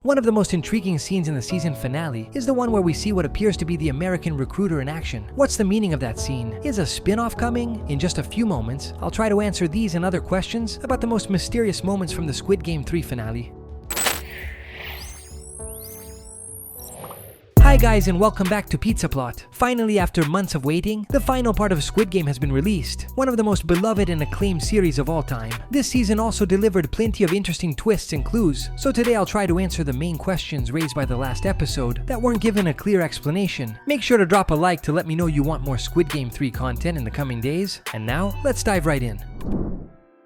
One of the most intriguing scenes in the season finale is the one where we see what appears to be the American recruiter in action. What's the meaning of that scene? Is a spin-off coming? In just a few moments, I'll try to answer these and other questions about the most mysterious moments from the Squid Game 3 finale. Hi guys, and welcome back to Pizza Plot. Finally, after months of waiting, the final part of Squid Game has been released, one of the most beloved and acclaimed series of all time. This season also delivered plenty of interesting twists and clues, so today I'll try to answer the main questions raised by the last episode that weren't given a clear explanation. Make sure to drop a like to let me know you want more Squid Game 3 content in the coming days, and now, let's dive right in.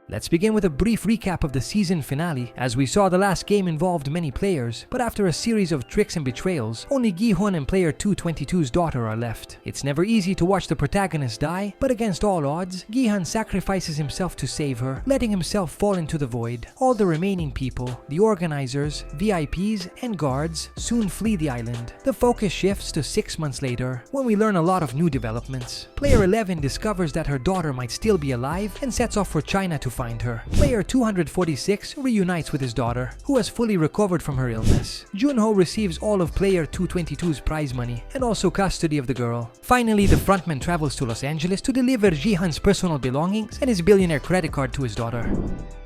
Let's begin with a brief recap of the season finale. As we saw, the last game involved many players, but after a series of tricks and betrayals, only Gi-hun and player 222's daughter are left. It's never easy to watch the protagonist die, but against all odds, Gi-hun sacrifices himself to save her, letting himself fall into the void. All the remaining people, the organizers, VIPs, and guards, soon flee the island. The focus shifts to 6 months later, when we learn a lot of new developments. Player 11 discovers that her daughter might still be alive and sets off for China to find her. Player 246 reunites with his daughter, who has fully recovered from her illness. Junho receives all of player 222's prize money and also custody of the girl. Finally, the frontman travels to Los Angeles to deliver Ji-hun's personal belongings and his billionaire credit card to his daughter.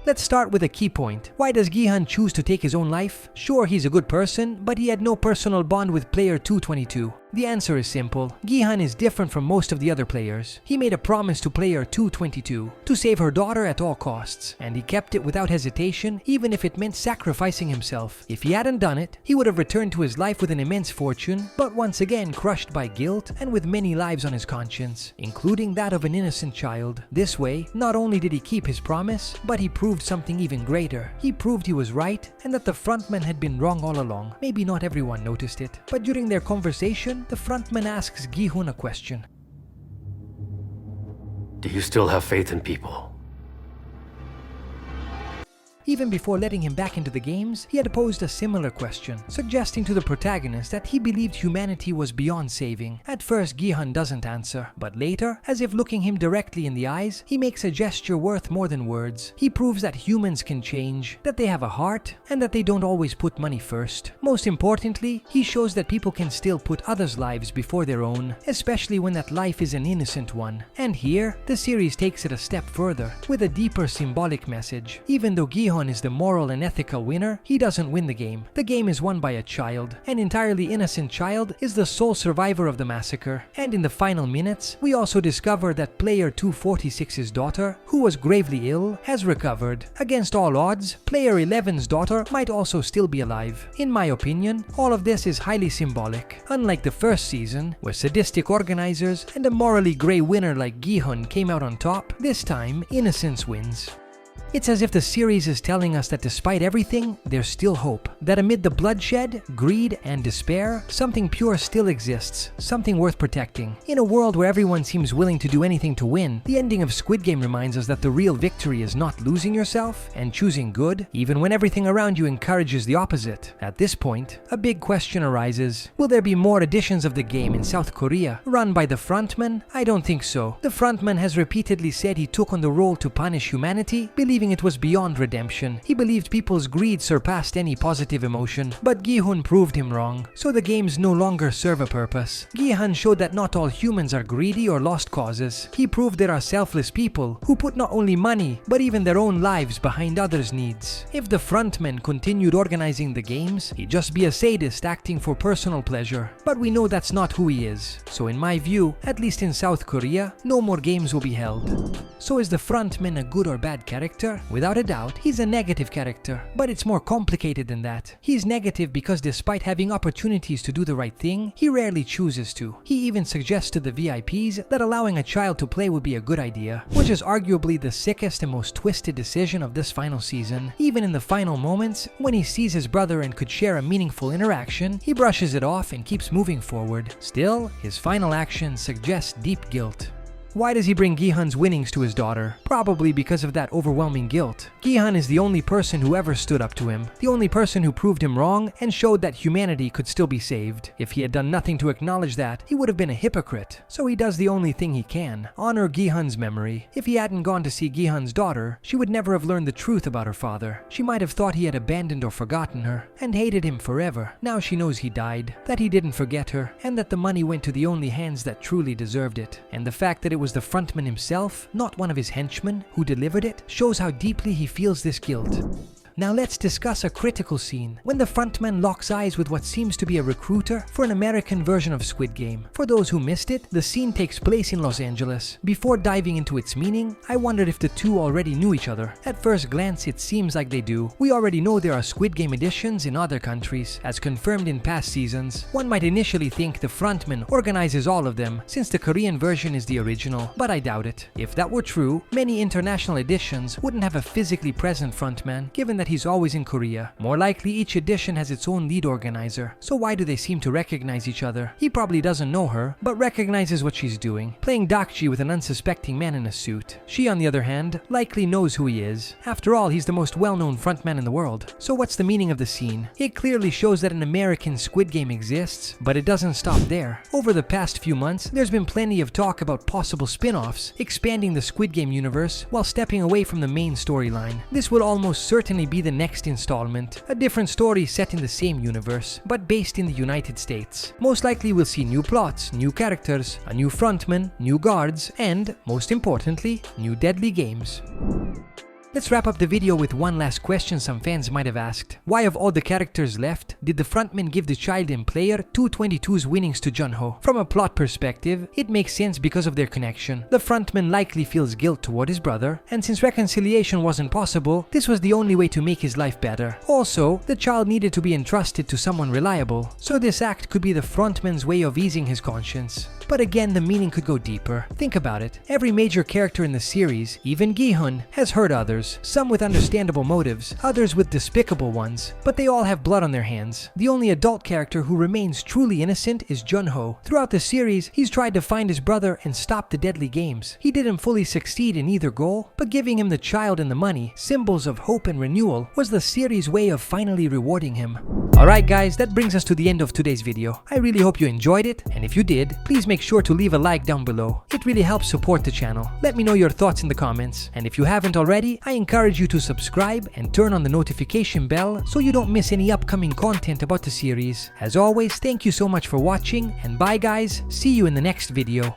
Let's start with a key point. Why does Gi-hun choose to take his own life? Sure, he's a good person, but he had no personal bond with player 222. The answer is simple. Gi-hun is different from most of the other players. He made a promise to player 222 to save her daughter at all costs, and he kept it without hesitation, even if it meant sacrificing himself. If he hadn't done it, he would have returned to his life with an immense fortune, but once again crushed by guilt and with many lives on his conscience, including that of an innocent child. This way, not only did he keep his promise, but he proved something even greater. He proved he was right and that the frontman had been wrong all along. Maybe not everyone noticed it, but during their conversation, the frontman asks Gi-hun a question. Do you still have faith in people? Even before letting him back into the games, he had posed a similar question, suggesting to the protagonist that he believed humanity was beyond saving. At first, Gi-hun doesn't answer, but later, as if looking him directly in the eyes, he makes a gesture worth more than words. He proves that humans can change, that they have a heart, and that they don't always put money first. Most importantly, he shows that people can still put others' lives before their own, especially when that life is an innocent one. And here, the series takes it a step further, with a deeper symbolic message. Even though Gi-hun is the moral and ethical winner, he doesn't win the game. The game is won by a child. An entirely innocent child is the sole survivor of the massacre. And in the final minutes, we also discover that player 246's daughter, who was gravely ill, has recovered. Against all odds, player 11's daughter might also still be alive. In my opinion, all of this is highly symbolic. Unlike the first season, where sadistic organizers and a morally grey winner like Gi-hun came out on top, this time innocence wins. It's as if the series is telling us that despite everything, there's still hope. That amid the bloodshed, greed, and despair, something pure still exists, something worth protecting. In a world where everyone seems willing to do anything to win, the ending of Squid Game reminds us that the real victory is not losing yourself and choosing good, even when everything around you encourages the opposite. At this point, a big question arises. Will there be more editions of the game in South Korea, run by the frontman? I don't think so. The frontman has repeatedly said he took on the role to punish humanity, believing it was beyond redemption. He believed people's greed surpassed any positive emotion, but Gi-hun proved him wrong, so the games no longer serve a purpose. Gi-hun showed that not all humans are greedy or lost causes. He proved there are selfless people who put not only money, but even their own lives behind others' needs. If the frontman continued organizing the games, he'd just be a sadist acting for personal pleasure. But we know that's not who he is, so in my view, at least in South Korea, no more games will be held. So is the frontman a good or bad character? Without a doubt, he's a negative character, but it's more complicated than that. He's negative because despite having opportunities to do the right thing, he rarely chooses to. He even suggests to the VIPs that allowing a child to play would be a good idea, which is arguably the sickest and most twisted decision of this final season. Even in the final moments, when he sees his brother and could share a meaningful interaction, he brushes it off and keeps moving forward. Still, his final action suggests deep guilt. Why does he bring Gi-hun's winnings to his daughter? Probably because of that overwhelming guilt. Gi-hun is the only person who ever stood up to him, the only person who proved him wrong and showed that humanity could still be saved. If he had done nothing to acknowledge that, he would have been a hypocrite. So he does the only thing he can, honor Gi-hun's memory. If he hadn't gone to see Gi-hun's daughter, she would never have learned the truth about her father. She might have thought he had abandoned or forgotten her, and hated him forever. Now she knows he died, that he didn't forget her, and that the money went to the only hands that truly deserved it. And the fact that it was the frontman himself, not one of his henchmen, who delivered it, shows how deeply he feels this guilt. Now let's discuss a critical scene, when the frontman locks eyes with what seems to be a recruiter for an American version of Squid Game. For those who missed it, the scene takes place in Los Angeles. Before diving into its meaning, I wondered if the two already knew each other. At first glance, it seems like they do. We already know there are Squid Game editions in other countries, as confirmed in past seasons. One might initially think the frontman organizes all of them, since the Korean version is the original, but I doubt it. If that were true, many international editions wouldn't have a physically present frontman, given that he's always in Korea. More likely, each edition has its own lead organizer. So why do they seem to recognize each other? He probably doesn't know her, but recognizes what she's doing, playing Dakji with an unsuspecting man in a suit. She, on the other hand, likely knows who he is. After all, he's the most well-known frontman in the world. So what's the meaning of the scene? It clearly shows that an American Squid Game exists, but it doesn't stop there. Over the past few months, there's been plenty of talk about possible spin-offs, expanding the Squid Game universe while stepping away from the main storyline. This will almost certainly be the next installment, a different story set in the same universe, but based in the United States. Most likely we'll see new plots, new characters, a new frontman, new guards, and, most importantly, new deadly games. Let's wrap up the video with one last question some fans might have asked. Why, of all the characters left, did the frontman give the child and player 222's winnings to Junho? From a plot perspective, it makes sense because of their connection. The frontman likely feels guilt toward his brother, and since reconciliation wasn't possible, this was the only way to make his life better. Also, the child needed to be entrusted to someone reliable, so this act could be the frontman's way of easing his conscience. But again, the meaning could go deeper. Think about it. Every major character in the series, even Gi-hun, has hurt others, some with understandable motives, others with despicable ones, but they all have blood on their hands. The only adult character who remains truly innocent is Junho. Throughout the series, he's tried to find his brother and stop the deadly games. He didn't fully succeed in either goal, but giving him the child and the money, symbols of hope and renewal, was the series' way of finally rewarding him. Alright guys, that brings us to the end of today's video. I really hope you enjoyed it, and if you did, please make sure to leave a like down below. It really helps support the channel. Let me know your thoughts in the comments, and if you haven't already, I encourage you to subscribe and turn on the notification bell so you don't miss any upcoming content about the series. As always, thank you so much for watching, and bye guys, see you in the next video.